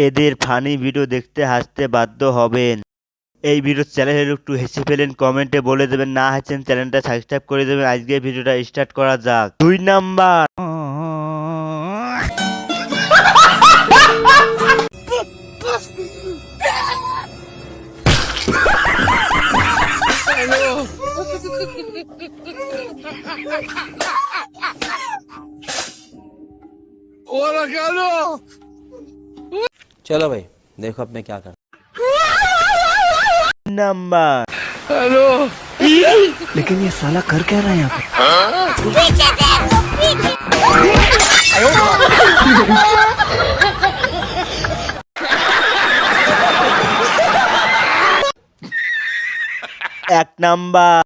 এদের funny video দেখতে হাসতে বাধ্য হবেন। এই ভিডিও চ্যানেলের একটু হেসে ফেলেন, কমেন্টে বলে দেবেন, না হাসেন চ্যানেলটা সাবস্ক্রাইব করে দেবেন। আজকে ভিডিওটা স্টার্ট করা যাক। 2 নাম্বার। चलो भाई देखो अब मैं क्या कर নাম্বার। लेकिन ये साला कर क्या रहा है यहाँ पे? এক নাম্বার।